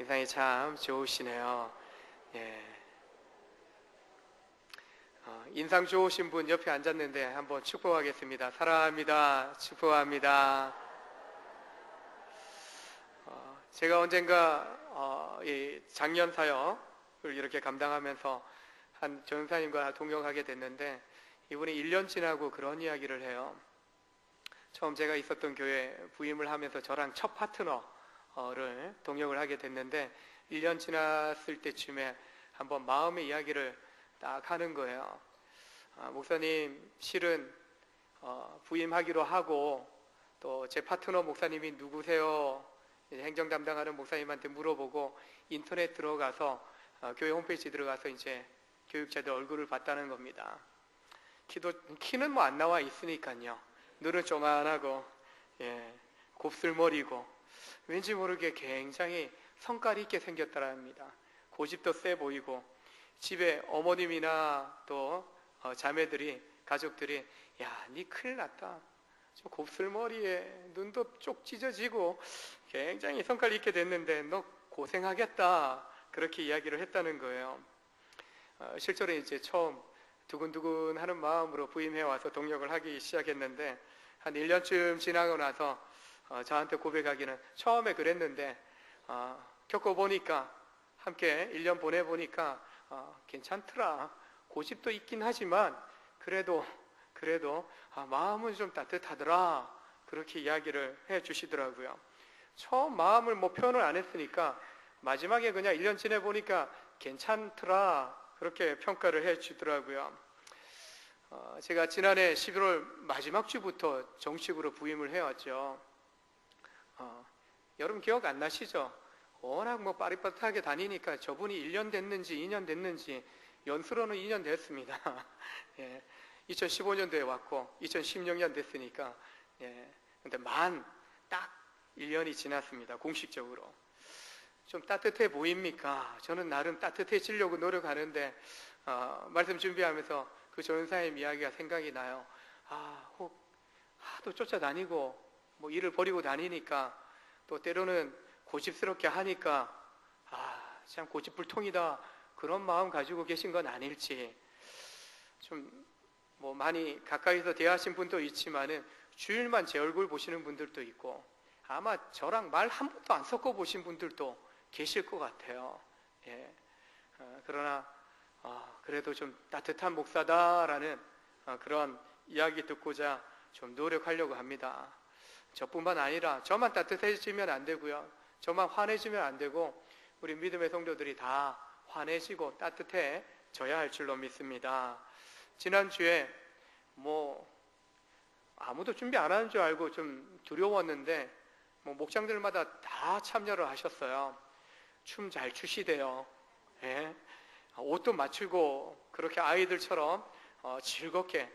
인상이 참 좋으시네요. 예. 인상 좋으신 분 옆에 앉았는데 한번 축복하겠습니다. 사랑합니다. 축복합니다. 제가 언젠가 이 작년 사역을 이렇게 감당하면서 한 전사님과 동역하게 됐는데, 이분이 1년 지나고 그런 이야기를 해요. 처음 제가 있었던 교회 부임을 하면서 저랑 첫 파트너를 동역을 하게 됐는데, 1년 지났을 때쯤에 한번 마음의 이야기를 딱 하는 거예요. 목사님, 실은 부임하기로 하고, 또 제 파트너 목사님이 누구세요? 행정 담당하는 목사님한테 물어보고 인터넷 들어가서 교회 홈페이지 들어가서 이제 교육자들 얼굴을 봤다는 겁니다. 키는 뭐 안 나와 있으니까요. 눈은 조만하고, 곱슬머리고, 왠지 모르게 굉장히 성깔 있게 생겼다랍니다. 고집도 세 보이고, 집에 어머님이나 또 자매들이, 가족들이, 야, 니 큰일 났다. 저 곱슬머리에 눈도 쪽 찢어지고 굉장히 성깔 있게 됐는데 너 고생하겠다. 그렇게 이야기를 했다는 거예요. 실제로 이제 처음 두근두근 하는 마음으로 부임해 와서 동역을 하기 시작했는데, 한 1년쯤 지나고 나서 저한테 고백하기는, 처음에 그랬는데 겪어보니까, 함께 1년 보내보니까 괜찮더라. 고집도 있긴 하지만 그래도 마음은 좀 따뜻하더라. 그렇게 이야기를 해 주시더라고요. 처음 마음을 뭐 표현을 안 했으니까 마지막에 그냥 1년 지내보니까 괜찮더라. 그렇게 평가를 해 주더라고요. 제가 지난해 11월 마지막 주부터 정식으로 부임을 해왔죠. 여러분 기억 안 나시죠? 워낙 뭐 빠릿빠릿하게 다니니까 저분이 1년 됐는지 2년 됐는지, 연수로는 2년 됐습니다. 2015년도에 왔고 2016년 됐으니까, 근데 딱 1년이 지났습니다. 공식적으로. 좀 따뜻해 보입니까? 저는 나름 따뜻해지려고 노력하는데, 말씀 준비하면서 그 전사님 이야기가 생각이 나요. 혹 하도 쫓아다니고 뭐 일을 버리고 다니니까, 또 때로는 고집스럽게 하니까 참 고집불통이다, 그런 마음 가지고 계신 건 아닐지. 좀 뭐 많이 가까이서 대하신 분도 있지만은 주일만 제 얼굴 보시는 분들도 있고, 아마 저랑 말 한 번도 안 섞어 보신 분들도 계실 것 같아요. 그러나 그래도 좀 따뜻한 목사다라는 그런 이야기 듣고자 좀 노력하려고 합니다. 저뿐만 아니라 저만 따뜻해지면 안 되고요, 저만 환해지면 안 되고, 우리 믿음의 성도들이 다 환해지고 따뜻해져야 할 줄로 믿습니다. 지난주에 뭐 아무도 준비 안 하는 줄 알고 좀 두려웠는데, 뭐 목장들마다 다 참여를 하셨어요. 춤 잘 추시대요. 옷도 맞추고 그렇게 아이들처럼 즐겁게.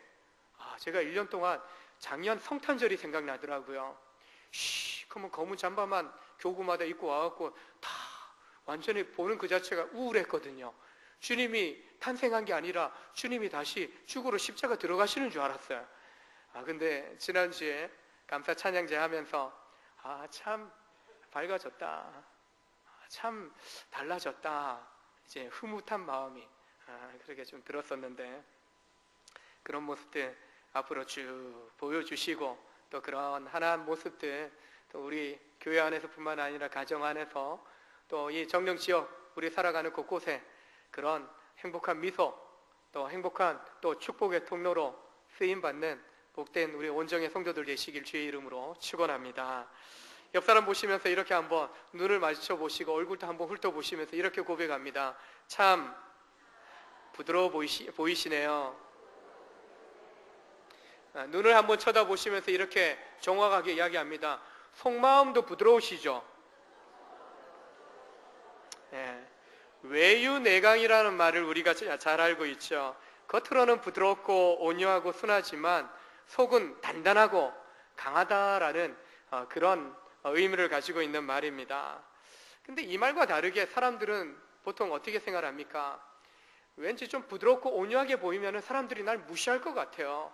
제가 1년 동안 작년 성탄절이 생각나더라고요. 그러면 검은 잠바만 교구마다 입고 와갖고 다 완전히 보는 그 자체가 우울했거든요. 주님이 탄생한 게 아니라 주님이 다시 죽으러 십자가 들어가시는 줄 알았어요. 근데 지난주에 감사 찬양제 하면서 참 밝아졌다, 참 달라졌다, 이제 흐뭇한 마음이 그렇게 좀 들었었는데, 그런 모습들 앞으로 쭉 보여주시고, 또 그런 하나한 모습들, 또 우리 교회 안에서뿐만 아니라 가정 안에서, 또 이 정령 지역 우리 살아가는 곳곳에 그런 행복한 미소, 또 행복한 또 축복의 통로로 쓰임받는 복된 우리 온정의 성도들 되시길 주의 이름으로 축원합니다. 옆 사람 보시면서 이렇게 한번 눈을 마주쳐 보시고 얼굴도 한번 훑어보시면서 이렇게 고백합니다. 참 부드러워 보이시네요. 눈을 한번 쳐다보시면서 이렇게 정확하게 이야기합니다. 속마음도 부드러우시죠? 외유내강이라는 말을 우리가 잘 알고 있죠. 겉으로는 부드럽고 온유하고 순하지만 속은 단단하고 강하다라는 그런 의미를 가지고 있는 말입니다. 근데 이 말과 다르게 사람들은 보통 어떻게 생각합니까? 왠지 좀 부드럽고 온유하게 보이면 사람들이 날 무시할 것 같아요.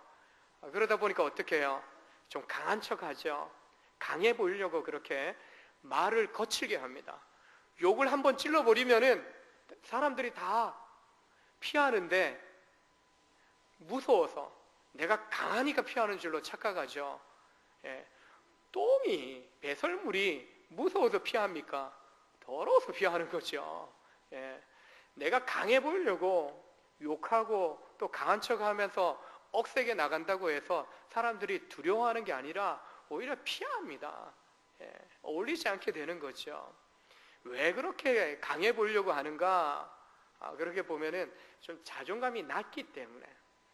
그러다 보니까 어떻게 해요? 좀 강한 척 하죠. 강해 보이려고 그렇게 말을 거칠게 합니다. 욕을 한번 찔러버리면은 사람들이 다 피하는데 무서워서 내가 강하니까 피하는 줄로 착각하죠. 예. 똥이, 배설물이 무서워서 피합니까? 더러워서 피하는 거죠. 예. 내가 강해 보이려고 욕하고 또 강한 척 하면서 억세게 나간다고 해서 사람들이 두려워하는 게 아니라 오히려 피합니다. 예. 어울리지 않게 되는 거죠. 왜 그렇게 강해 보이려고 하는가? 그렇게 보면은 좀 자존감이 낮기 때문에,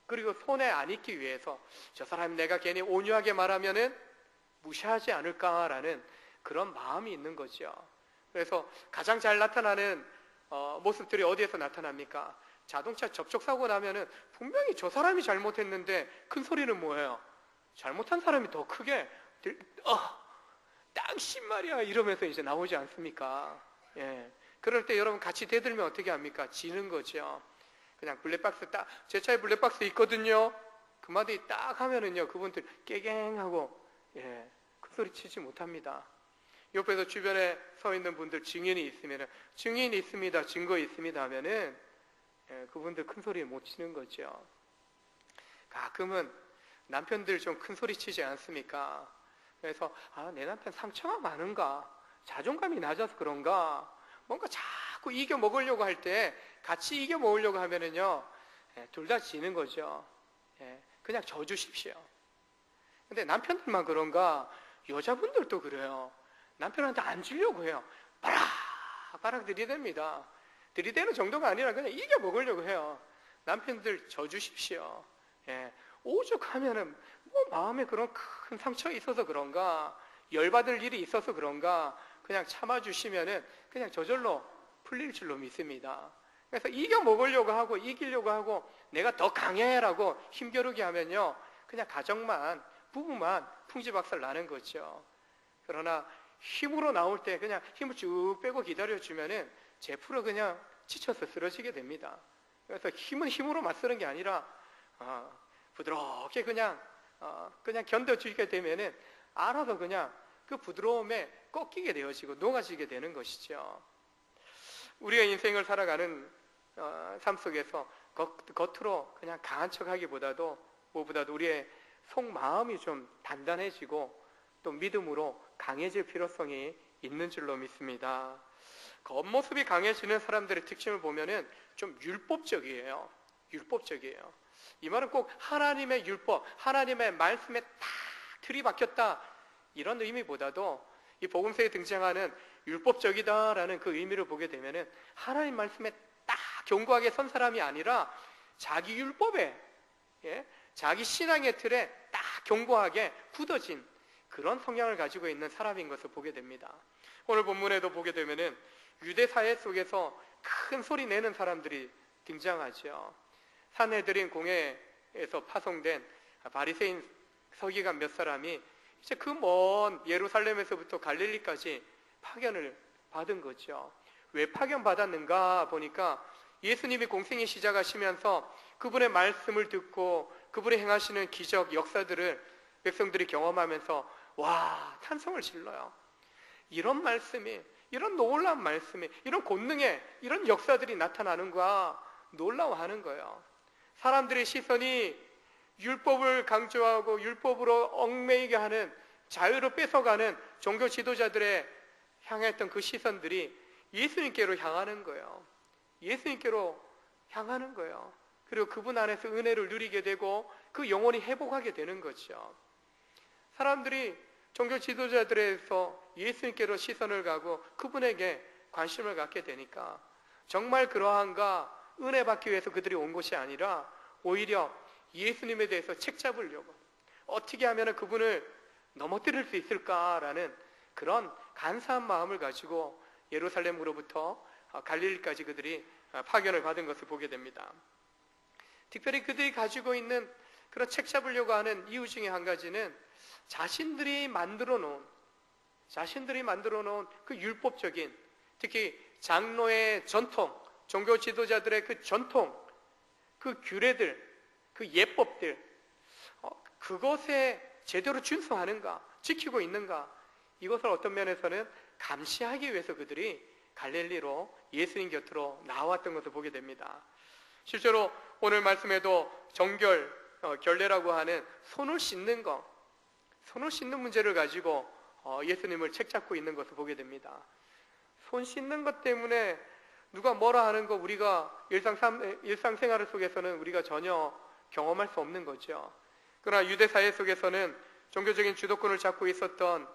그리고 손에 안 익기 위해서 저 사람이 내가 괜히 온유하게 말하면은 무시하지 않을까라는 그런 마음이 있는 거죠. 그래서 가장 잘 나타나는 모습들이 어디에서 나타납니까? 자동차 접촉사고 나면은 분명히 저 사람이 잘못했는데 큰 소리는 뭐예요? 잘못한 사람이 더 크게 당신 말이야 이러면서 이제 나오지 않습니까? 예. 그럴 때 여러분 같이 대들면 어떻게 합니까? 지는 거죠. 그냥 블랙박스 딱, 제 차에 블랙박스 있거든요. 그 마디 딱 하면은요, 그분들 깨갱하고, 예, 큰 소리 치지 못합니다. 옆에서 주변에 서 있는 분들 증인이 있으면은, 증인이 있습니다, 증거 있습니다 하면은, 예, 그분들 큰 소리 못 치는 거죠. 가끔은 남편들 좀 큰 소리 치지 않습니까? 그래서, 내 남편 상처가 많은가? 자존감이 낮아서 그런가? 뭔가 자꾸 이겨 먹으려고 할 때 같이 이겨 먹으려고 하면은요, 둘 다 지는 거죠. 그냥 져주십시오. 근데 남편들만 그런가? 여자분들도 그래요. 남편한테 안 주려고 해요. 바락 들이댑니다. 들이대는 정도가 아니라 그냥 이겨 먹으려고 해요. 남편들 져주십시오. 오죽하면은 뭐 마음에 그런 큰 상처가 있어서 그런가? 열받을 일이 있어서 그런가? 그냥 참아주시면은 그냥 저절로 풀릴 줄로 믿습니다. 그래서 이겨 먹으려고 하고 이기려고 하고 내가 더 강해라고 힘겨루게 하면요, 그냥 가정만, 부부만 풍지박살 나는 거죠. 그러나 힘으로 나올 때 그냥 힘을 쭉 빼고 기다려주면은 제풀어 그냥 지쳐서 쓰러지게 됩니다. 그래서 힘은 힘으로 맞서는 게 아니라 부드럽게 그냥 견뎌주게 되면은 알아서 그냥 그 부드러움에 꺾이게 되어지고 녹아지게 되는 것이죠. 우리가 인생을 살아가는 삶 속에서 겉으로 그냥 강한 척하기보다도 무엇보다도 우리의 속마음이 좀 단단해지고 또 믿음으로 강해질 필요성이 있는 줄로 믿습니다. 겉모습이 강해지는 사람들의 특징을 보면은 좀 율법적이에요. 율법적이에요. 이 말은 꼭 하나님의 율법, 하나님의 말씀에 딱 들이박혔다 이런 의미보다도 이 복음서에 등장하는 율법적이다라는 그 의미를 보게 되면은 하나님 말씀에 딱 견고하게 선 사람이 아니라 자기 율법에, 자기 신앙의 틀에 딱 견고하게 굳어진 그런 성향을 가지고 있는 사람인 것을 보게 됩니다. 오늘 본문에도 보게 되면은 유대 사회 속에서 큰 소리 내는 사람들이 등장하죠. 산헤드린 공회에서 파송된 바리새인 서기관 몇 사람이 이제 그 먼 예루살렘에서부터 갈릴리까지 파견을 받은 거죠. 왜 파견받았는가 보니까 예수님이 공생이 시작하시면서 그분의 말씀을 듣고 그분이 행하시는 기적, 역사들을 백성들이 경험하면서 와, 찬성을 질러요. 이런 말씀이, 이런 놀라운 말씀이, 이런 권능에 이런 역사들이 나타나는가 놀라워하는 거예요. 사람들의 시선이 율법을 강조하고 율법으로 얽매이게 하는, 자유를 뺏어가는 종교 지도자들의 향했던 그 시선들이 예수님께로 향하는 거예요. 예수님께로 향하는 거예요. 그리고 그분 안에서 은혜를 누리게 되고 그 영혼이 회복하게 되는 거죠. 사람들이 종교 지도자들에서 예수님께로 시선을 가고 그분에게 관심을 갖게 되니까 정말 그러한가 은혜 받기 위해서 그들이 온 것이 아니라 오히려 예수님에 대해서 책 잡으려고 어떻게 하면 그분을 넘어뜨릴 수 있을까라는 그런 간사한 마음을 가지고 예루살렘으로부터 갈릴리까지 그들이 파견을 받은 것을 보게 됩니다. 특별히 그들이 가지고 있는 그런 책 잡으려고 하는 이유 중에 한 가지는 자신들이 만들어 놓은 그 율법적인, 특히 장로의 전통, 종교 지도자들의 그 전통, 그 규례들, 그 예법들, 그것에 제대로 준수하는가, 지키고 있는가, 이것을 어떤 면에서는 감시하기 위해서 그들이 갈릴리로 예수님 곁으로 나왔던 것을 보게 됩니다. 실제로 오늘 말씀에도 결례라고 하는 손을 씻는 문제를 가지고 예수님을 책잡고 있는 것을 보게 됩니다. 손 씻는 것 때문에 누가 뭐라 하는 거 우리가 일상생활 속에서는 우리가 전혀 경험할 수 없는 거죠. 그러나 유대 사회 속에서는 종교적인 주도권을 잡고 있었던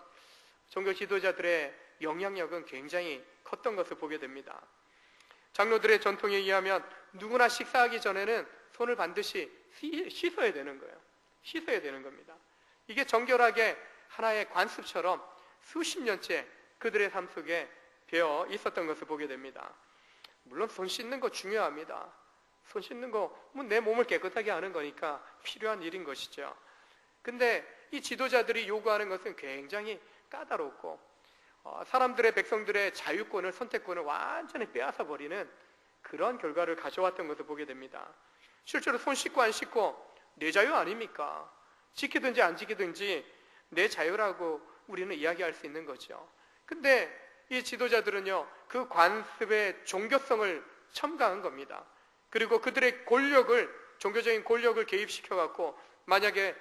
종교 지도자들의 영향력은 굉장히 컸던 것을 보게 됩니다. 장로들의 전통에 의하면 누구나 식사하기 전에는 손을 반드시 씻어야 되는 거예요. 씻어야 되는 겁니다. 이게 정결하게 하나의 관습처럼 수십 년째 그들의 삶 속에 배어 있었던 것을 보게 됩니다. 물론 손 씻는 거 중요합니다. 손 씻는 거 내 몸을 깨끗하게 하는 거니까 필요한 일인 것이죠. 근데 이 지도자들이 요구하는 것은 굉장히 까다롭고 사람들의, 백성들의 자유권을, 선택권을 완전히 빼앗아 버리는 그런 결과를 가져왔던 것을 보게 됩니다. 실제로 손 씻고 안 씻고 내 자유 아닙니까? 지키든지 안 지키든지 내 자유라고 우리는 이야기할 수 있는 거죠. 근데 이 지도자들은요, 그 관습의 종교성을 첨가한 겁니다. 그리고 그들의 종교적인 권력을 개입시켜 갖고 만약에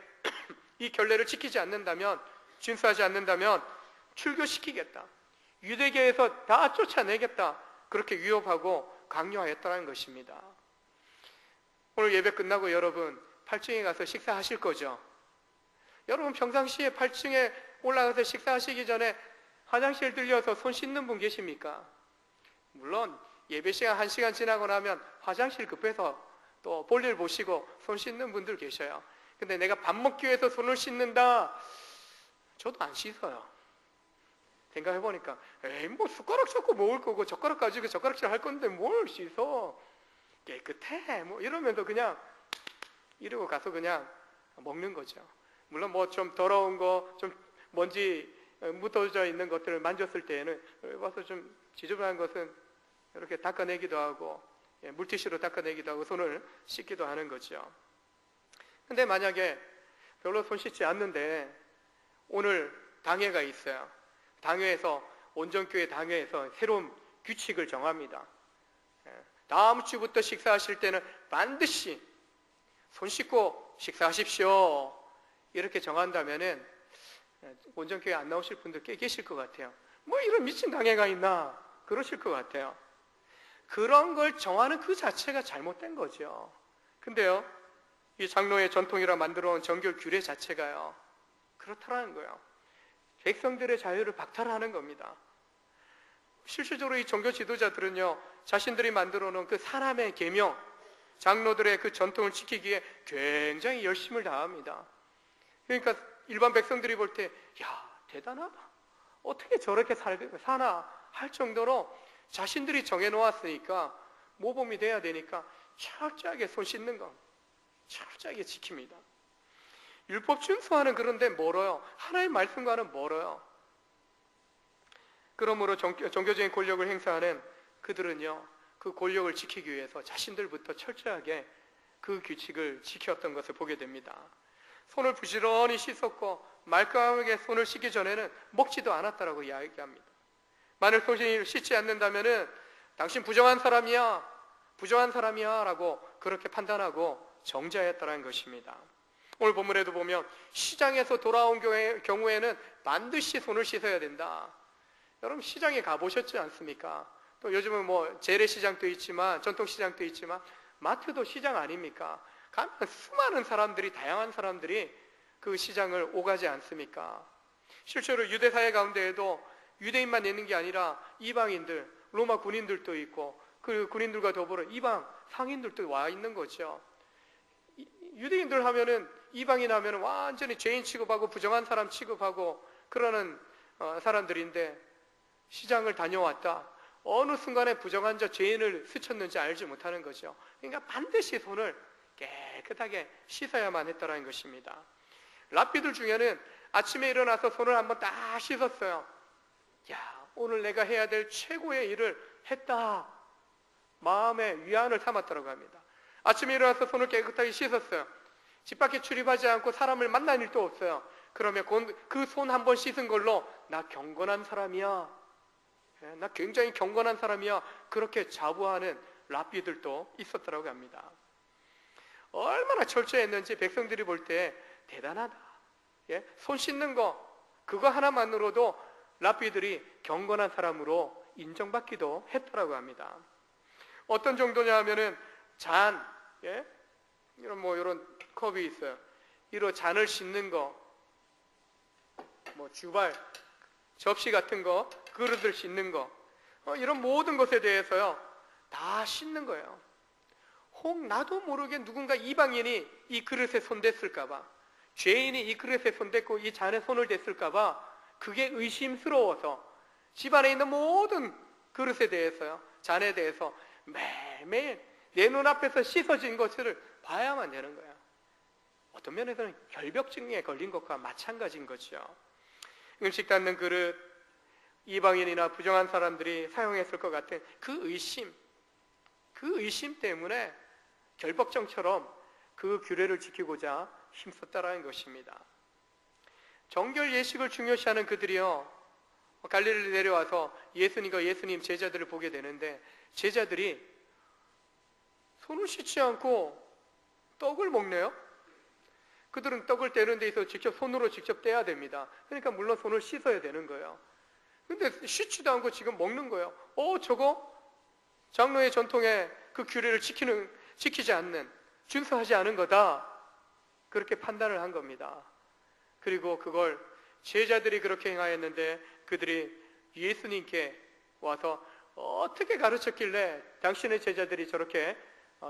이 결례를 지키지 않는다면, 준수하지 않는다면 출교시키겠다, 유대교에서 다 쫓아내겠다, 그렇게 위협하고 강요하였다는 것입니다. 오늘 예배 끝나고 여러분 8층에 가서 식사하실 거죠? 여러분 평상시에 8층에 올라가서 식사하시기 전에 화장실 들려서 손 씻는 분 계십니까? 물론 예배 시간 1시간 지나고 나면 화장실 급해서 또 볼일 보시고 손 씻는 분들 계셔요. 근데 내가 밥 먹기 위해서 손을 씻는다? 저도 안 씻어요. 생각해보니까 뭐 숟가락 잡고 먹을 거고 젓가락 가지고 젓가락질 할 건데 뭘 씻어? 깨끗해 뭐 이러면서 그냥 이러고 가서 그냥 먹는 거죠. 물론 뭐 좀 더러운 거, 좀 먼지 묻어져 있는 것들을 만졌을 때에는 와서 좀 지저분한 것은 이렇게 닦아내기도 하고, 물티슈로 닦아내기도 하고 손을 씻기도 하는 거죠. 근데 만약에 별로 손 씻지 않는데 오늘 당회가 있어요. 온전교회 당회에서 새로운 규칙을 정합니다. 다음 주부터 식사하실 때는 반드시 손 씻고 식사하십시오, 이렇게 정한다면은 온전교회 안 나오실 분들 꽤 계실 것 같아요. 뭐 이런 미친 당회가 있나 그러실 것 같아요. 그런 걸 정하는 그 자체가 잘못된 거죠. 근데요, 이 장로의 전통이라 만들어온 정결 규례 자체가요, 그렇다라는 거예요. 백성들의 자유를 박탈하는 겁니다. 실질적으로 이 종교 지도자들은요, 자신들이 만들어 놓은 그 사람의 계명, 장로들의 그 전통을 지키기에 굉장히 열심을 다합니다. 그러니까 일반 백성들이 볼 때, 야, 대단하다, 어떻게 저렇게 사나 할 정도로 자신들이 정해놓았으니까, 모범이 돼야 되니까 철저하게 손 씻는 거 철저하게 지킵니다. 율법 준수하는, 그런데 멀어요. 하나의 말씀과는 멀어요. 그러므로 종교적인 권력을 행사하는 그들은요, 그 권력을 지키기 위해서 자신들부터 철저하게 그 규칙을 지켰던 것을 보게 됩니다. 손을 부지런히 씻었고 말끔하게 손을 씻기 전에는 먹지도 않았다라고 이야기합니다. 만일 손을 씻지 않는다면은 당신 부정한 사람이야 라고 그렇게 판단하고 정죄했다는 것입니다. 오늘 본문에도 보면 시장에서 돌아온 경우에는 반드시 손을 씻어야 된다. 여러분 시장에 가보셨지 않습니까? 또 요즘은 뭐 재래시장도 있지만 전통시장도 있지만 마트도 시장 아닙니까? 가면 수많은 사람들이, 다양한 사람들이 그 시장을 오가지 않습니까? 실제로 유대사회 가운데에도 유대인만 있는 게 아니라 이방인들, 로마 군인들도 있고 그 군인들과 더불어 이방 상인들도 와 있는 거죠. 유대인들 하면은, 이방인 하면은 완전히 죄인 취급하고 부정한 사람 취급하고 그러는 사람들인데, 시장을 다녀왔다, 어느 순간에 부정한 자, 죄인을 스쳤는지 알지 못하는 거죠. 그러니까 반드시 손을 깨끗하게 씻어야만 했다는 것입니다. 랍비들 중에는 아침에 일어나서 손을 한번 딱 씻었어요. 야, 오늘 내가 해야 될 최고의 일을 했다, 마음의 위안을 삼았다고 합니다. 아침에 일어나서 손을 깨끗하게 씻었어요. 집 밖에 출입하지 않고 사람을 만난 일도 없어요. 그러면 그 손 한 번 씻은 걸로 나 경건한 사람이야, 나 굉장히 경건한 사람이야. 그렇게 자부하는 랍비들도 있었더라고 합니다. 얼마나 철저했는지 백성들이 볼 때 대단하다. 손 씻는 거 그거 하나만으로도 랍비들이 경건한 사람으로 인정받기도 했더라고 합니다. 어떤 정도냐 하면은 잔, 이런 컵이 있어요. 이런 잔을 씻는 거, 주발, 접시 같은 거, 그릇을 씻는 거, 이런 모든 것에 대해서요 다 씻는 거예요. 혹 나도 모르게 누군가 이방인이 이 그릇에 손댔을까봐, 죄인이 이 그릇에 손댔고 이 잔에 손을 댔을까봐 그게 의심스러워서 집안에 있는 모든 그릇에 대해서요, 잔에 대해서 매일매일 내 눈앞에서 씻어진 것을 봐야만 되는 거예요. 어떤 면에서는 결벽증에 걸린 것과 마찬가지인 거죠. 음식 닦는 그릇, 이방인이나 부정한 사람들이 사용했을 것 같은 그 의심 때문에 결벽증처럼 그 규례를 지키고자 힘썼다라는 것입니다. 정결 예식을 중요시하는 그들이요, 갈릴리 내려와서 예수님과 예수님 제자들을 보게 되는데, 제자들이 손을 씻지 않고 떡을 먹네요. 그들은 떡을 떼는 데 있어서 손으로 직접 떼야 됩니다. 그러니까 물론 손을 씻어야 되는 거예요. 근데 씻지도 않고 지금 먹는 거예요. 저거 장로의 전통에 그 규례를 지키지 않는, 준수하지 않은 거다. 그렇게 판단을 한 겁니다. 그리고 그걸 제자들이 그렇게 행하였는데 그들이 예수님께 와서 어떻게 가르쳤길래 당신의 제자들이 저렇게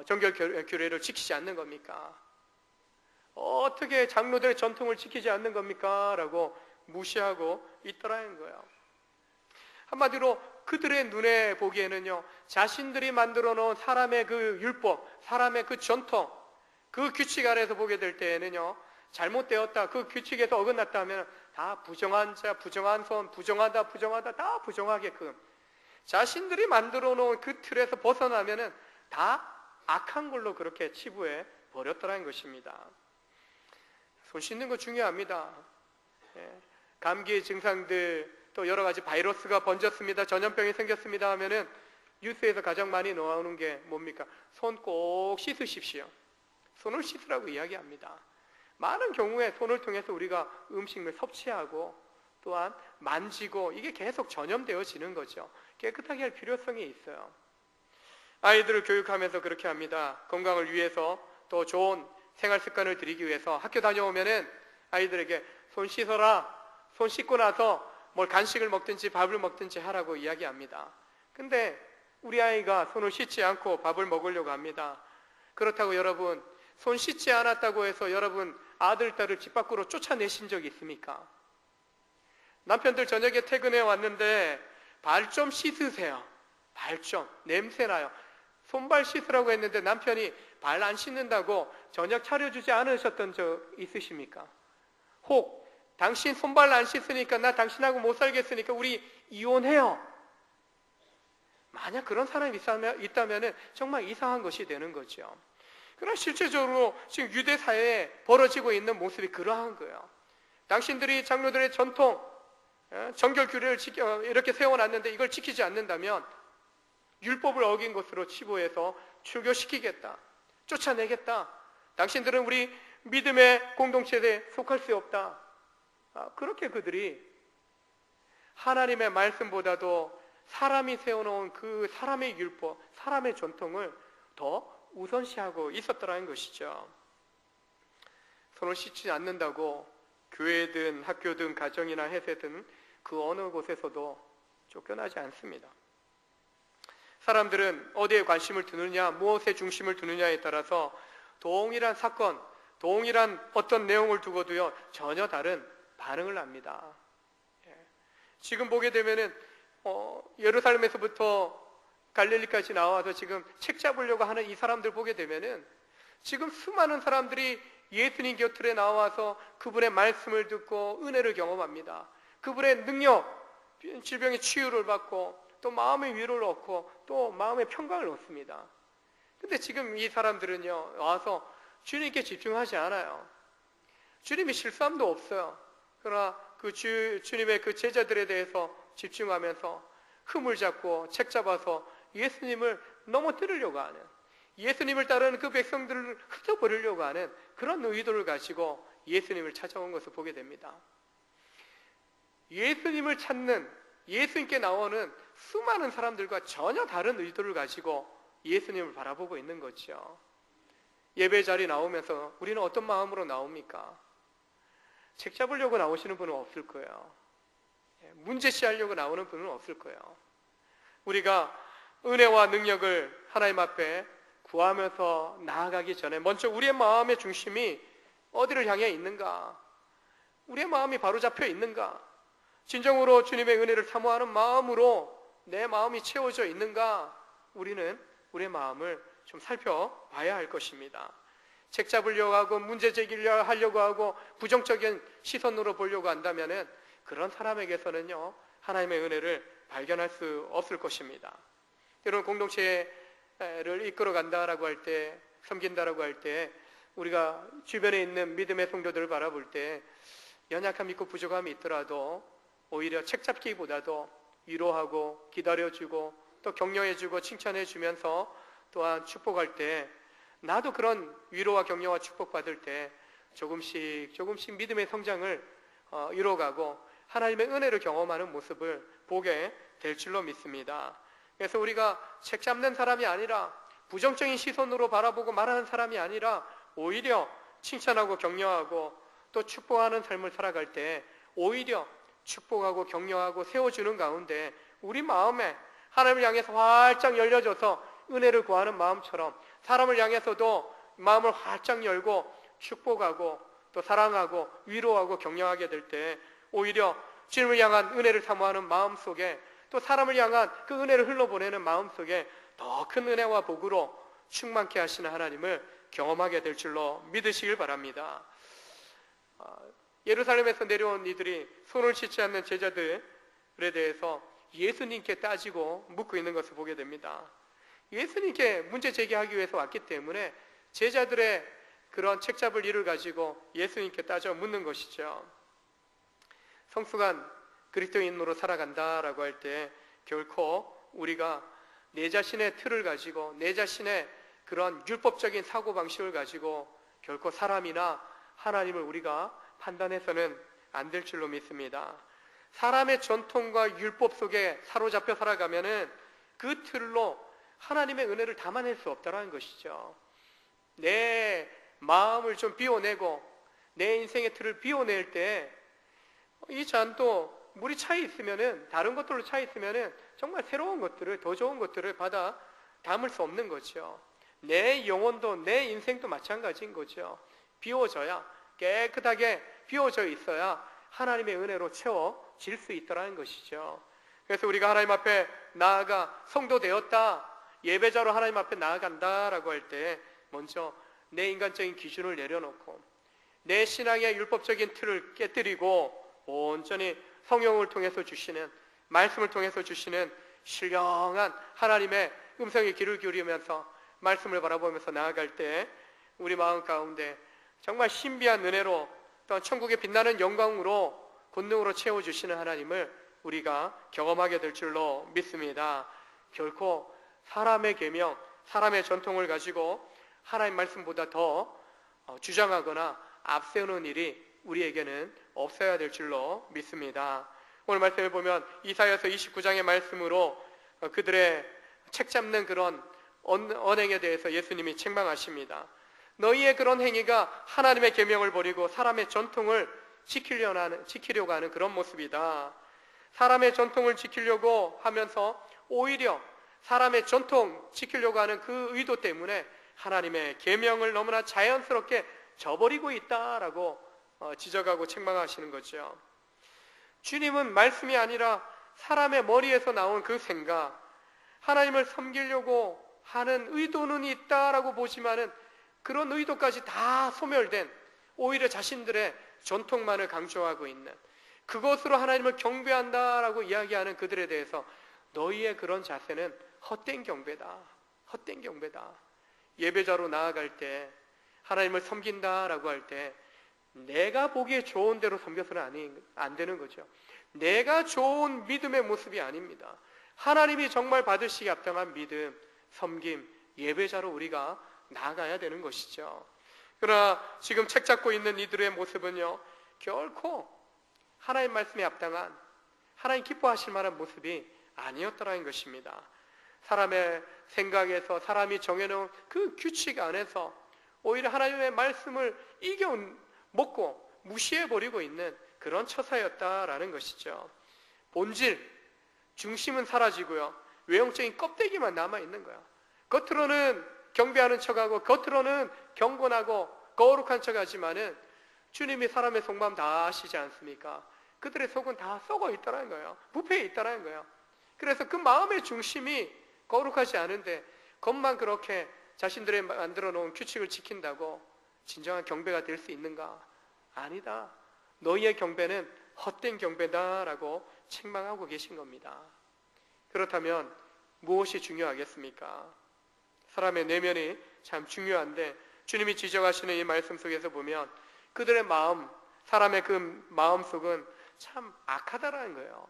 정결 규례를 지키지 않는 겁니까? 어떻게 장로들의 전통을 지키지 않는 겁니까? 라고 무시하고 있더라는 거예요. 한마디로 그들의 눈에 보기에는요, 자신들이 만들어 놓은 사람의 그 율법, 사람의 그 전통, 그 규칙 아래에서 보게 될 때에는요, 잘못되었다, 그 규칙에서 어긋났다 하면 다 부정한 자, 부정한 손, 부정하다, 다 부정하게끔 자신들이 만들어 놓은 그 틀에서 벗어나면은 다 악한 걸로 그렇게 치부해 버렸더라는 것입니다. 손 씻는 거 중요합니다. 감기 증상들, 또 여러 가지 바이러스가 번졌습니다, 전염병이 생겼습니다 하면은 뉴스에서 가장 많이 나오는 게 뭡니까? 손 꼭 씻으십시오. 손을 씻으라고 이야기합니다. 많은 경우에 손을 통해서 우리가 음식을 섭취하고 또한 만지고 이게 계속 전염되어지는 거죠. 깨끗하게 할 필요성이 있어요. 아이들을 교육하면서 그렇게 합니다. 건강을 위해서, 또 좋은 생활 습관을 들이기 위해서 학교 다녀오면은 아이들에게 손 씻어라, 손 씻고 나서 뭘 간식을 먹든지 밥을 먹든지 하라고 이야기합니다. 근데 우리 아이가 손을 씻지 않고 밥을 먹으려고 합니다. 그렇다고 여러분, 손 씻지 않았다고 해서 여러분 아들, 딸을 집 밖으로 쫓아내신 적이 있습니까? 남편들 저녁에 퇴근해 왔는데 발 좀 씻으세요. 발 좀, 냄새나요. 손발 씻으라고 했는데 남편이 발 안 씻는다고 저녁 차려주지 않으셨던 적 있으십니까? 혹 당신 손발 안 씻으니까 나 당신하고 못 살겠으니까 우리 이혼해요. 만약 그런 사람이 있다면 정말 이상한 것이 되는 거죠. 그러나 실제적으로 지금 유대 사회에 벌어지고 있는 모습이 그러한 거예요. 당신들이 장로들의 전통, 정결 규례를 이렇게 세워놨는데 이걸 지키지 않는다면 율법을 어긴 것으로 치부해서 출교시키겠다, 쫓아내겠다, 당신들은 우리 믿음의 공동체에 속할 수 없다. 그렇게 그들이 하나님의 말씀보다도 사람이 세워놓은 그 사람의 율법, 사람의 전통을 더 우선시하고 있었더라는 것이죠. 손을 씻지 않는다고 교회든 학교든 가정이나 회사든 그 어느 곳에서도 쫓겨나지 않습니다. 사람들은 어디에 관심을 두느냐, 무엇에 중심을 두느냐에 따라서 동일한 사건, 동일한 어떤 내용을 두고도요 전혀 다른 반응을 합니다. 지금 보게 되면은 예루살렘에서부터 갈릴리까지 나와서 지금 책 잡으려고 하는 이 사람들 보게 되면은 지금 수많은 사람들이 예수님 곁에 나와서 그분의 말씀을 듣고 은혜를 경험합니다. 그분의 능력, 질병의 치유를 받고 또 마음의 위로를 얻고 또 마음의 평강을 얻습니다. 근데 지금 이 사람들은요 와서 주님께 집중하지 않아요. 주님이 실수함도 없어요. 그러나 그 주님의 그 제자들에 대해서 집중하면서 흠을 잡고 책 잡아서 예수님을 넘어뜨리려고 하는, 예수님을 따르는 그 백성들을 흩어버리려고 하는 그런 의도를 가지고 예수님을 찾아온 것을 보게 됩니다. 예수님을 찾는, 예수님께 나오는 수많은 사람들과 전혀 다른 의도를 가지고 예수님을 바라보고 있는 거죠. 예배 자리 나오면서 우리는 어떤 마음으로 나옵니까? 책 잡으려고 나오시는 분은 없을 거예요. 문제시하려고 나오는 분은 없을 거예요. 우리가 은혜와 능력을 하나님 앞에 구하면서 나아가기 전에 먼저 우리의 마음의 중심이 어디를 향해 있는가? 우리의 마음이 바로 잡혀 있는가? 진정으로 주님의 은혜를 사모하는 마음으로 내 마음이 채워져 있는가? 우리는 우리의 마음을 좀 살펴봐야 할 것입니다. 책 잡으려고 하고 문제 제기를 하려고 하고 부정적인 시선으로 보려고 한다면 그런 사람에게서는요, 하나님의 은혜를 발견할 수 없을 것입니다. 여러분, 공동체를 이끌어 간다라고 할 때, 섬긴다라고 할 때, 우리가 주변에 있는 믿음의 성도들을 바라볼 때 연약함 있고 부족함이 있더라도 오히려 책 잡기보다도 위로하고 기다려주고 또 격려해주고 칭찬해주면서 또한 축복할 때, 나도 그런 위로와 격려와 축복받을 때 조금씩 믿음의 성장을 이뤄가고 하나님의 은혜를 경험하는 모습을 보게 될 줄로 믿습니다. 그래서 우리가 책 잡는 사람이 아니라, 부정적인 시선으로 바라보고 말하는 사람이 아니라 오히려 칭찬하고 격려하고 또 축복하는 삶을 살아갈 때 오히려 축복하고 격려하고 세워주는 가운데 우리 마음에 하나님을 향해서 활짝 열려져서 은혜를 구하는 마음처럼 사람을 향해서도 마음을 활짝 열고 축복하고 또 사랑하고 위로하고 격려하게 될 때 오히려 주님을 향한 은혜를 사모하는 마음 속에 또 사람을 향한 그 은혜를 흘러보내는 마음 속에 더 큰 은혜와 복으로 충만케 하시는 하나님을 경험하게 될 줄로 믿으시길 바랍니다. 예루살렘에서 내려온 이들이 손을 씻지 않는 제자들에 대해서 예수님께 따지고 묻고 있는 것을 보게 됩니다. 예수님께 문제 제기하기 위해서 왔기 때문에 제자들의 그런 책 잡을 일을 가지고 예수님께 따져 묻는 것이죠. 성숙한 그리스도인으로 살아간다라고 할 때 결코 우리가 내 자신의 틀을 가지고 내 자신의 그런 율법적인 사고방식을 가지고 결코 사람이나 하나님을 우리가 판단해서는 안 될 줄로 믿습니다. 사람의 전통과 율법 속에 사로잡혀 살아가면은 그 틀로 하나님의 은혜를 담아낼 수 없다는 것이죠. 내 마음을 좀 비워내고 내 인생의 틀을 비워낼 때 이 잔도 물이 차 있으면은, 다른 것들로 차 있으면은 정말 새로운 것들을, 더 좋은 것들을 받아 담을 수 없는 거죠. 내 영혼도 내 인생도 마찬가지인 거죠. 비워져야, 깨끗하게 비워져 있어야 하나님의 은혜로 채워질 수 있다는 것이죠. 그래서 우리가 하나님 앞에 나아가 성도 되었다, 예배자로 하나님 앞에 나아간다라고 할 때 먼저 내 인간적인 기준을 내려놓고 내 신앙의 율법적인 틀을 깨뜨리고 온전히 성령을 통해서 주시는, 말씀을 통해서 주시는 신령한 하나님의 음성에 귀를 기울이면서 말씀을 바라보면서 나아갈 때 우리 마음 가운데 정말 신비한 은혜로 또 천국의 빛나는 영광으로 권능으로 채워주시는 하나님을 우리가 경험하게 될 줄로 믿습니다. 결코 사람의 계명, 사람의 전통을 가지고 하나님 말씀보다 더 주장하거나 앞세우는 일이 우리에게는 없어야 될 줄로 믿습니다. 오늘 말씀을 보면 이사야서 29장의 말씀으로 그들의 책 잡는 그런 언행에 대해서 예수님이 책망하십니다. 너희의 그런 행위가 하나님의 계명을 버리고 사람의 전통을 지키려고 하는 그런 모습이다. 사람의 전통을 지키려고 하면서 오히려 사람의 전통 지키려고 하는 그 의도 때문에 하나님의 계명을 너무나 자연스럽게 저버리고 있다라고 지적하고 책망하시는 거죠. 주님은 말씀이 아니라 사람의 머리에서 나온 그 생각, 하나님을 섬기려고 하는 의도는 있다라고 보지만은 그런 의도까지 다 소멸된, 오히려 자신들의 전통만을 강조하고 있는, 그것으로 하나님을 경배한다라고 이야기하는 그들에 대해서 너희의 그런 자세는 헛된 경배다. 헛된 경배다. 예배자로 나아갈 때, 하나님을 섬긴다라고 할 때 내가 보기에 좋은 대로 섬겨서는 안 되는 거죠. 내가 좋은 믿음의 모습이 아닙니다. 하나님이 정말 받으시기 합당한 믿음, 섬김, 예배자로 우리가 나아가야 되는 것이죠. 그러나 지금 책 잡고 있는 이들의 모습은요, 결코 하나님 말씀에 합당한, 하나님 기뻐하실 만한 모습이 아니었더라는 것입니다. 사람의 생각에서, 사람이 정해놓은 그 규칙 안에서 오히려 하나님의 말씀을 이겨먹고 무시해버리고 있는 그런 처사였다라는 것이죠. 본질, 중심은 사라지고요, 외형적인 껍데기만 남아있는 거야. 겉으로는 경배하는 척하고 겉으로는 경건하고 거룩한 척하지만은 주님이 사람의 속마음 다 아시지 않습니까? 그들의 속은 다 썩어 있다는 거예요. 부패해 있다는 거예요. 그래서 그 마음의 중심이 거룩하지 않은데 겉만 그렇게 자신들의 만들어 놓은 규칙을 지킨다고 진정한 경배가 될 수 있는가? 아니다. 너희의 경배는 헛된 경배다라고 책망하고 계신 겁니다. 그렇다면 무엇이 중요하겠습니까? 사람의 내면이 참 중요한데 주님이 지적하시는 이 말씀 속에서 보면 그들의 마음, 사람의 그 마음 속은 참 악하다라는 거예요.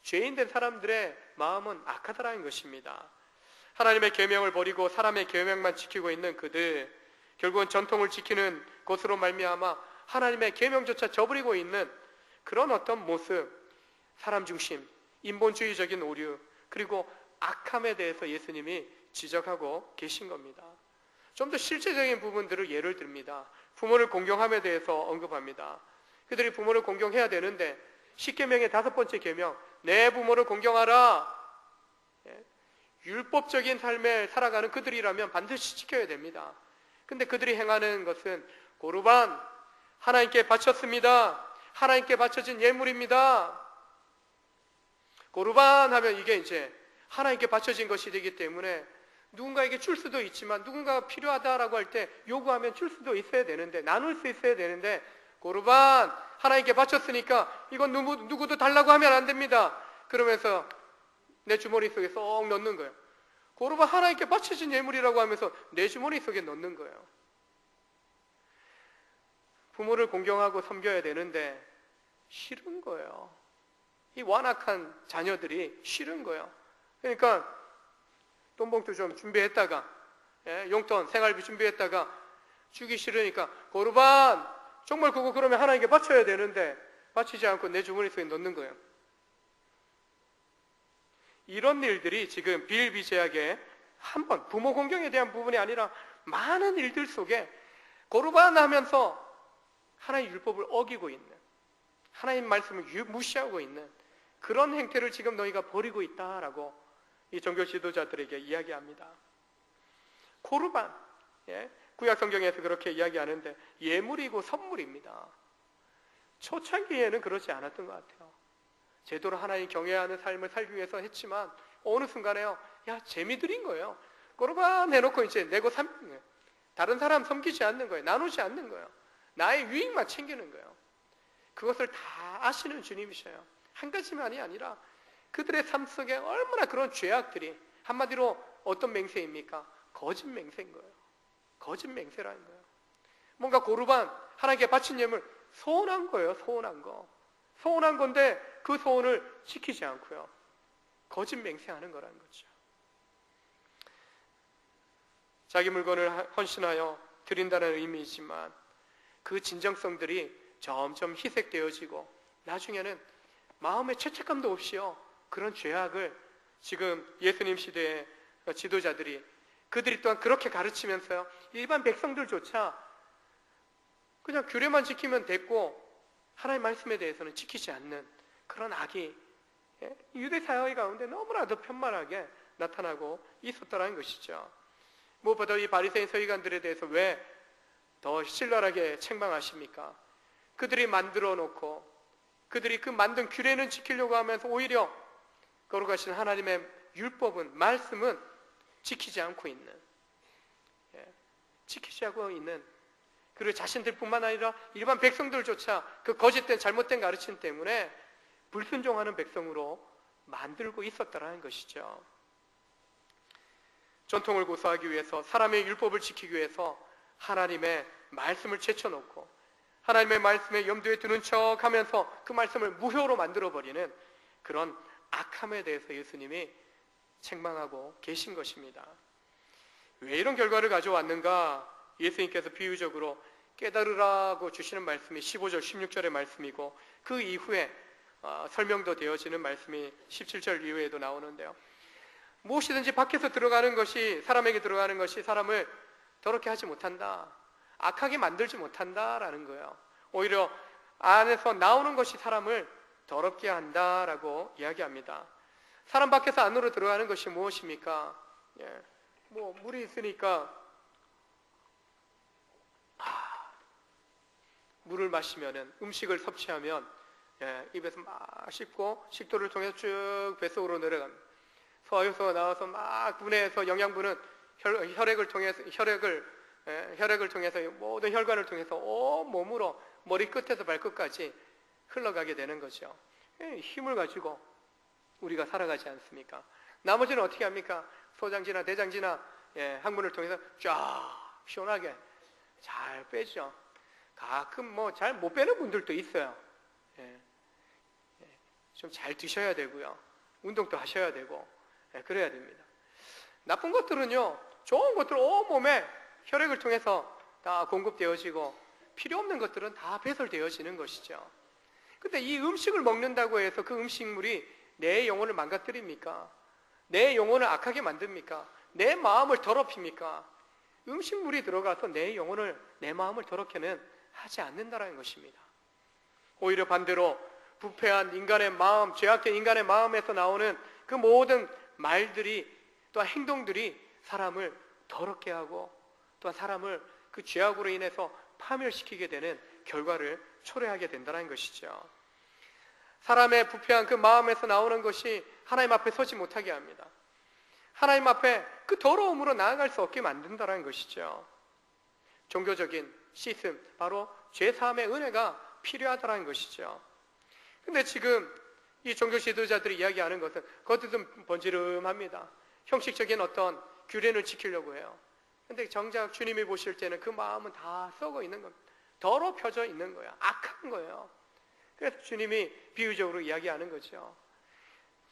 죄인된 사람들의 마음은 악하다라는 것입니다. 하나님의 계명을 버리고 사람의 계명만 지키고 있는 그들, 결국은 전통을 지키는 것으로 말미암아 하나님의 계명조차 저버리고 있는 그런 어떤 모습, 사람 중심, 인본주의적인 오류, 그리고 악함에 대해서 예수님이 지적하고 계신 겁니다. 좀 더 실제적인 부분들을 예를 듭니다. 부모를 공경함에 대해서 언급합니다. 그들이 부모를 공경해야 되는데 10계명의 5번째 계명, 내 부모를 공경하라. 율법적인 삶을 살아가는 그들이라면 반드시 지켜야 됩니다. 근데 그들이 행하는 것은 고르반, 하나님께 바쳤습니다. 하나님께 바쳐진 예물입니다. 고르반 하면 이게 이제 하나님께 바쳐진 것이 되기 때문에 누군가에게 줄 수도 있지만 누군가가 필요하다라고 할 때 요구하면 줄 수도 있어야 되는데, 나눌 수 있어야 되는데, 고르반 하나님께 바쳤으니까 이건 누구도 달라고 하면 안 됩니다. 그러면서 내 주머니 속에 쏙 넣는 거예요. 고르반 하나님께 바쳐진 예물이라고 하면서 내 주머니 속에 넣는 거예요. 부모를 공경하고 섬겨야 되는데 싫은 거예요. 이 완악한 자녀들이 싫은 거예요. 그러니까 돈봉투 좀 준비했다가, 용돈, 생활비 준비했다가 주기 싫으니까 고르반 정말 그거 그러면 하나님께 바쳐야 되는데 바치지 않고 내 주머니 속에 넣는 거예요. 이런 일들이 지금 비일비재하게 한번 부모 공경에 대한 부분이 아니라 많은 일들 속에 고르반 하면서 하나님의 율법을 어기고 있는, 하나님 말씀을 무시하고 있는 그런 행태를 지금 너희가 벌이고 있다라고 이 종교 지도자들에게 이야기합니다. 고르반, 구약 성경에서 그렇게 이야기하는데 예물이고 선물입니다. 초창기에는 그렇지 않았던 것 같아요. 제대로 하나님 경외하는 삶을 살기 위해서 했지만 어느 순간에요, 재미들인 거예요. 고르반 해놓고 이제 내고 다른 사람 섬기지 않는 거예요. 나누지 않는 거예요. 나의 유익만 챙기는 거예요. 그것을 다 아시는 주님이셔요. 한 가지만이 아니라 그들의 삶 속에 얼마나 그런 죄악들이, 한마디로 어떤 맹세입니까? 거짓 맹세인 거예요. 거짓 맹세라는 거예요. 뭔가 고르반, 하나님께 바친 예물, 소원한 거예요. 소원한 거. 소원한 건데 그 소원을 지키지 않고요, 거짓 맹세하는 거라는 거죠. 자기 물건을 헌신하여 드린다는 의미이지만 그 진정성들이 점점 희색되어지고 나중에는 마음의 죄책감도 없이요, 그런 죄악을 지금 예수님 시대의 지도자들이, 그들이 또한 그렇게 가르치면서요, 일반 백성들조차 그냥 규례만 지키면 됐고 하나님의 말씀에 대해서는 지키지 않는 그런 악이 유대 사회 가운데 너무나도 편만하게 나타나고 있었다는 것이죠. 무엇보다 이 바리새인 서기관들에 대해서 왜 더 신랄하게 책망하십니까? 그들이 만들어 놓고 그들이 그 만든 규례는 지키려고 하면서 오히려 거룩하신 하나님의 율법은, 말씀은 지키지 않고 있는, 지키지 않고 있는, 그리고 자신들뿐만 아니라 일반 백성들조차 그 거짓된 잘못된 가르침 때문에 불순종하는 백성으로 만들고 있었다는 것이죠. 전통을 고수하기 위해서, 사람의 율법을 지키기 위해서 하나님의 말씀을 제쳐놓고 하나님의 말씀에 염두에 두는 척 하면서 그 말씀을 무효로 만들어버리는 그런 악함에 대해서 예수님이 책망하고 계신 것입니다. 왜 이런 결과를 가져왔는가? 예수님께서 비유적으로 깨달으라고 주시는 말씀이 15절, 16절의 말씀이고, 그 이후에 설명도 되어지는 말씀이 17절 이후에도 나오는데요. 무엇이든지 밖에서 들어가는 것이, 사람에게 들어가는 것이 사람을 더럽게 하지 못한다, 악하게 만들지 못한다라는 거예요. 오히려 안에서 나오는 것이 사람을 더럽게 한다라고 이야기합니다. 사람 밖에서 안으로 들어가는 것이 무엇입니까? 물이 있으니까 물을 마시면은, 음식을 섭취하면 입에서 막 씹고 식도를 통해서 쭉 뱃속으로 내려갑니다. 소화효소가 나와서 막 분해해서 영양분은 혈액을 통해서 모든 혈관을 통해서 온 몸으로 머리 끝에서 발끝까지 흘러가게 되는 거죠. 힘을 가지고 우리가 살아가지 않습니까? 나머지는 어떻게 합니까? 소장지나 대장지나 항문을 통해서 쫙 시원하게 잘 빼죠. 가끔 잘 못 빼는 분들도 있어요. 좀 잘 드셔야 되고요. 운동도 하셔야 되고 그래야 됩니다. 나쁜 것들은요, 좋은 것들 온몸에 혈액을 통해서 다 공급되어지고 필요 없는 것들은 다 배설되어지는 것이죠. 근데 이 음식을 먹는다고 해서 그 음식물이 내 영혼을 망가뜨립니까? 내 영혼을 악하게 만듭니까? 내 마음을 더럽힙니까? 음식물이 들어가서 내 영혼을, 내 마음을 더럽게는 하지 않는다는 것입니다. 오히려 반대로 부패한 인간의 마음, 죄악된 인간의 마음에서 나오는 그 모든 말들이, 또한 행동들이 사람을 더럽게 하고, 또한 사람을 그 죄악으로 인해서 파멸시키게 되는 결과를 초래하게 된다는 것이죠. 사람의 부패한 그 마음에서 나오는 것이 하나님 앞에 서지 못하게 합니다. 하나님 앞에 그 더러움으로 나아갈 수 없게 만든다는 것이죠. 종교적인 시스템, 바로 죄사함의 은혜가 필요하다는 것이죠. 근데 지금 이 종교 지도자들이 이야기하는 것은 겉은 번지름합니다. 형식적인 어떤 규례를 지키려고 해요. 근데 정작 주님이 보실 때는 그 마음은 다 썩어 있는 겁니다. 더럽혀져 있는 거야. 악한 거예요. 그래서 주님이 비유적으로 이야기하는 거죠.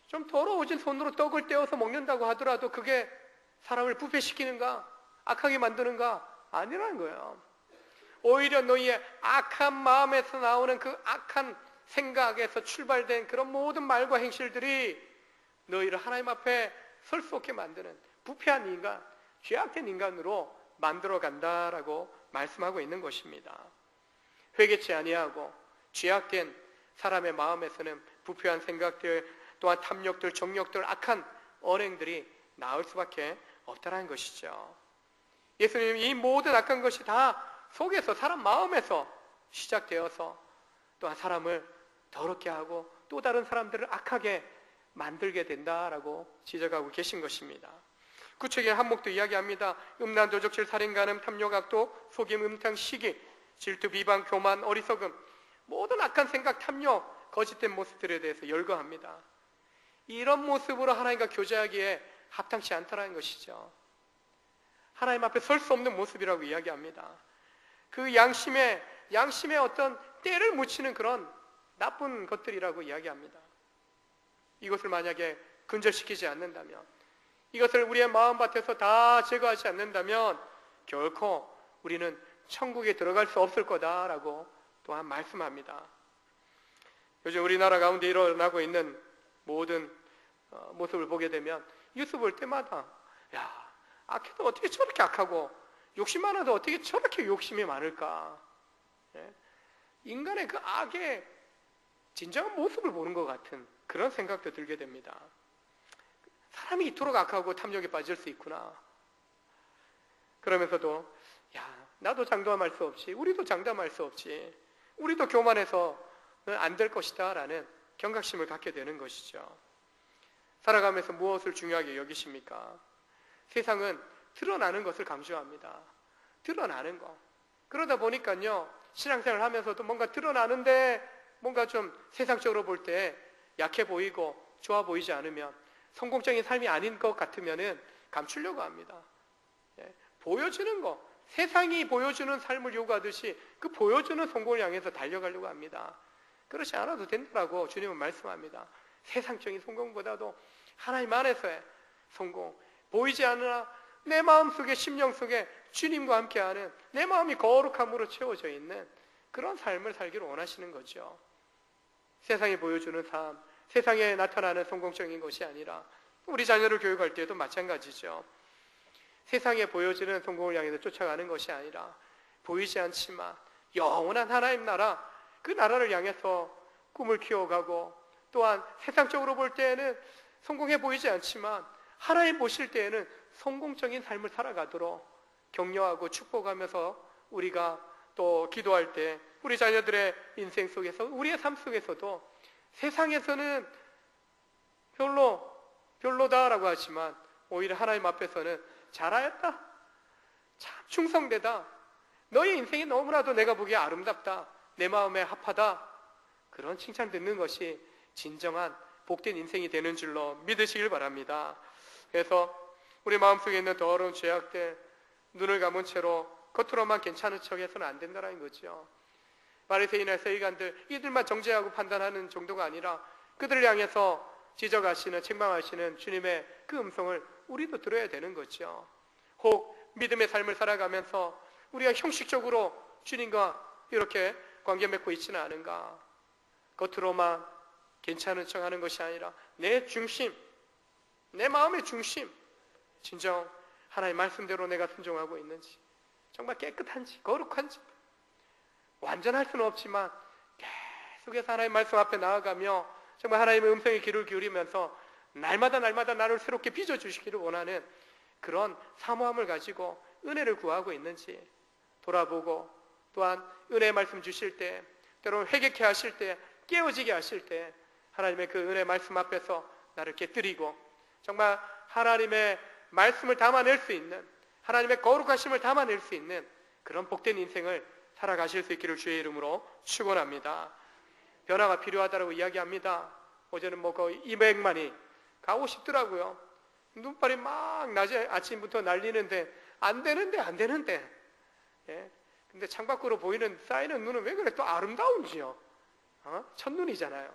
좀 더러워진 손으로 떡을 떼어서 먹는다고 하더라도 그게 사람을 부패시키는가, 악하게 만드는가? 아니라는 거예요. 오히려 너희의 악한 마음에서 나오는 그 악한 생각에서 출발된 그런 모든 말과 행실들이 너희를 하나님 앞에 설 수 없게 만드는 부패한 인간, 죄악된 인간으로 만들어 간다라고 말씀하고 있는 것입니다. 회개치 아니하고 죄악된 사람의 마음에서는 부패한 생각들, 또한 탐욕들, 정욕들, 악한 언행들이 나올 수밖에 없다는 것이죠. 예수님이 이 모든 악한 것이 다 속에서, 사람 마음에서 시작되어서 또한 사람을 더럽게 하고 또 다른 사람들을 악하게 만들게 된다라고 지적하고 계신 것입니다. 구체적인 한목도 이야기합니다. 음란, 도적질, 살인, 간음, 탐욕, 악독, 속임, 음탕, 시기, 질투, 비방, 교만, 어리석음, 모든 악한 생각, 탐욕, 거짓된 모습들에 대해서 열거합니다. 이런 모습으로 하나님과 교제하기에 합당치 않다는 것이죠. 하나님 앞에 설 수 없는 모습이라고 이야기합니다. 그 양심에 어떤 때를 묻히는 그런 나쁜 것들이라고 이야기합니다. 이것을 만약에 근절시키지 않는다면, 이것을 우리의 마음밭에서 다 제거하지 않는다면 결코 우리는 천국에 들어갈 수 없을 거다라고 또한 말씀합니다. 요즘 우리나라 가운데 일어나고 있는 모든 모습을 보게 되면 뉴스 볼 때마다 악해도 어떻게 저렇게 악하고 욕심 많아도 어떻게 저렇게 욕심이 많을까? 인간의 그 악의 진정한 모습을 보는 것 같은 그런 생각도 들게 됩니다. 사람이 이토록 악하고 탐욕에 빠질 수 있구나. 그러면서도 나도 장담할 수 없지, 우리도 장담할 수 없지, 우리도 교만해서 안 될 것이다 라는 경각심을 갖게 되는 것이죠. 살아가면서 무엇을 중요하게 여기십니까? 세상은 드러나는 것을 강조합니다. 드러나는 것. 그러다 보니까요, 신앙생활을 하면서도 뭔가 드러나는데 뭔가 좀 세상적으로 볼 때 약해 보이고 좋아 보이지 않으면, 성공적인 삶이 아닌 것 같으면 감추려고 합니다. 보여주는 것, 세상이 보여주는 삶을 요구하듯이 그 보여주는 성공을 향해서 달려가려고 합니다. 그렇지 않아도 된다고 주님은 말씀합니다. 세상적인 성공보다도 하나님 안에서의 성공, 보이지 않으나 내 마음속에, 심령 속에 주님과 함께하는, 내 마음이 거룩함으로 채워져 있는 그런 삶을 살기를 원하시는 거죠. 세상에 보여주는 삶, 세상에 나타나는 성공적인 것이 아니라 우리 자녀를 교육할 때도 마찬가지죠. 세상에 보여지는 성공을 향해서 쫓아가는 것이 아니라 보이지 않지만 영원한 하나님 나라, 그 나라를 향해서 꿈을 키워가고, 또한 세상적으로 볼 때에는 성공해 보이지 않지만 하나님 보실 때에는 성공적인 삶을 살아가도록 격려하고 축복하면서 우리가 또 기도할 때 우리 자녀들의 인생 속에서, 우리의 삶 속에서도 세상에서는 별로다라고 하지만 오히려 하나님 앞에서는 잘하였다, 참 충성되다, 너의 인생이 너무나도 내가 보기에 아름답다, 내 마음에 합하다, 그런 칭찬 듣는 것이 진정한 복된 인생이 되는 줄로 믿으시길 바랍니다. 그래서 우리 마음속에 있는 더러운 죄악들, 눈을 감은 채로 겉으로만 괜찮은 척해서는 안 된다는 거죠. 바리새인이나 서기관들, 이들만 정죄하고 판단하는 정도가 아니라 그들을 향해서 지적하시는, 책망하시는 주님의 그 음성을 우리도 들어야 되는 거죠. 혹 믿음의 삶을 살아가면서 우리가 형식적으로 주님과 이렇게 관계 맺고 있지는 않은가? 겉으로만 괜찮은 척 하는 것이 아니라 내 중심, 내 마음의 중심, 진정 하나님 말씀대로 내가 순종하고 있는지, 정말 깨끗한지, 거룩한지, 완전할 수는 없지만 계속해서 하나님 말씀 앞에 나아가며 정말 하나님의 음성에 귀를 기울이면서 날마다 나를 새롭게 빚어주시기를 원하는 그런 사모함을 가지고 은혜를 구하고 있는지 돌아보고, 또한 은혜의 말씀 주실 때, 때로는 회개케 하실 때, 깨어지게 하실 때 하나님의 그 은혜 말씀 앞에서 나를 깨뜨리고 정말 하나님의 말씀을 담아낼 수 있는, 하나님의 거룩하심을 담아낼 수 있는 그런 복된 인생을 살아가실 수 있기를 주의 이름으로 축원합니다. 변화가 필요하다고 이야기합니다. 어제는 거의 200만이 가고 싶더라고요. 눈발이 막 낮에 아침부터 날리는데 안 되는데 예? 근데 창밖으로 보이는 쌓이는 눈은 왜 그래 또 아름다운지요. 첫눈이잖아요.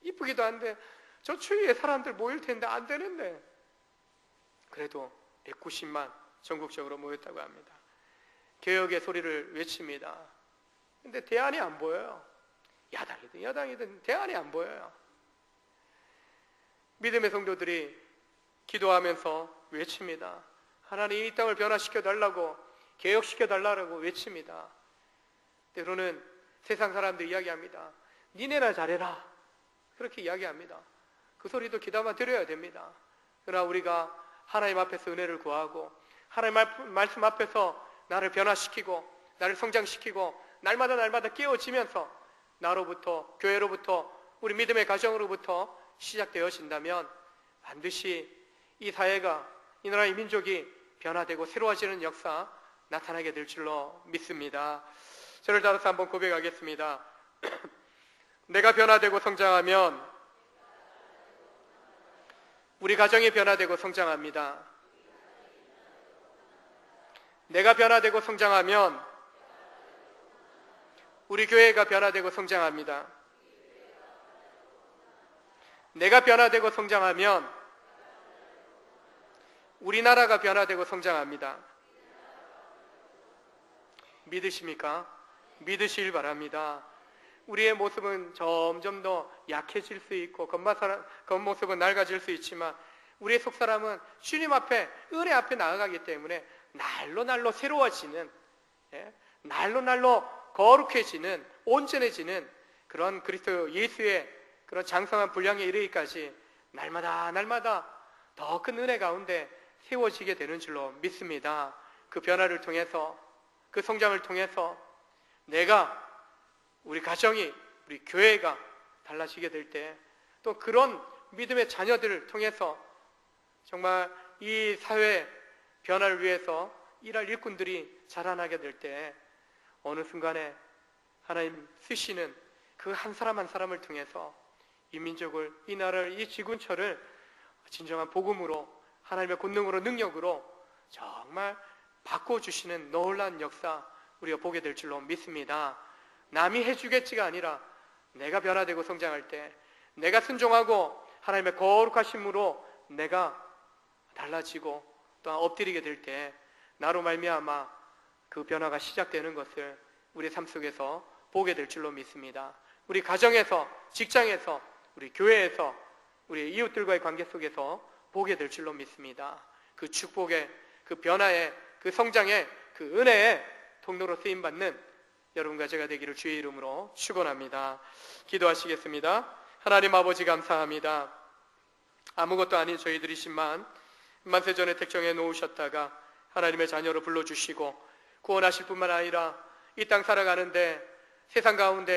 이쁘기도 한데 저 추위에 사람들 모일 텐데 안 되는데, 그래도 190만 전국적으로 모였다고 합니다. 개혁의 소리를 외칩니다. 근데 대안이 안 보여요. 야당이든 여당이든 대안이 안 보여요. 믿음의 성도들이 기도하면서 외칩니다. 하나님 이 땅을 변화시켜 달라고, 개혁시켜 달라고 외칩니다. 때로는 세상 사람들이 이야기합니다. 니네나 잘해라, 그렇게 이야기합니다. 그 소리도 귀담아 들어야 됩니다. 그러나 우리가 하나님 앞에서 은혜를 구하고 하나님 말씀 앞에서 나를 변화시키고 나를 성장시키고 날마다 깨어지면서 나로부터, 교회로부터, 우리 믿음의 가정으로부터 시작되어진다면 반드시 이 사회가, 이 나라의 민족이 변화되고 새로워지는 역사 나타나게 될 줄로 믿습니다. 저를 따라서 한번 고백하겠습니다. 내가 변화되고 성장하면 우리 가정이 변화되고 성장합니다. 내가 변화되고 성장하면 우리 교회가 변화되고 성장합니다. 내가 변화되고 성장하면 우리나라가 변화되고 성장합니다. 믿으십니까? 믿으시길 바랍니다. 우리의 모습은 점점 더 약해질 수 있고 겉모습은 낡아질 수 있지만 우리의 속사람은 주님 앞에, 은혜 앞에 나아가기 때문에 날로 새로워지는, 날로 거룩해지는, 온전해지는 그런 그리스도 예수의 그런 장성한 분량에 이르기까지 날마다 더 큰 은혜 가운데 세워지게 되는 줄로 믿습니다. 그 변화를 통해서, 그 성장을 통해서 내가, 우리 가정이, 우리 교회가 달라지게 될 때, 또 그런 믿음의 자녀들을 통해서 정말 이 사회 변화를 위해서 일할 일꾼들이 자라나게 될 때 어느 순간에 하나님 쓰시는 그 한 사람 한 사람을 통해서 이 민족을, 이 나라를, 이 지구촌을 진정한 복음으로, 하나님의 권능으로, 능력으로 정말 바꿔주시는 놀라운 역사 우리가 보게 될 줄로 믿습니다. 남이 해주겠지가 아니라 내가 변화되고 성장할 때, 내가 순종하고 하나님의 거룩하심으로 내가 달라지고 또한 엎드리게 될 때 나로 말미암아 그 변화가 시작되는 것을 우리 삶 속에서 보게 될 줄로 믿습니다. 우리 가정에서, 직장에서, 우리 교회에서, 우리 이웃들과의 관계 속에서 보게 될 줄로 믿습니다. 그 축복의, 그 변화의, 그 성장의, 그 은혜의 통로로 쓰임받는 여러분과 제가 되기를 주의 이름으로 축원합니다. 기도하시겠습니다. 하나님 아버지 감사합니다. 아무것도 아닌 저희들이지만 만세 전에 택정해 놓으셨다가 하나님의 자녀로 불러주시고 구원하실 뿐만 아니라 이 땅 살아가는데 세상 가운데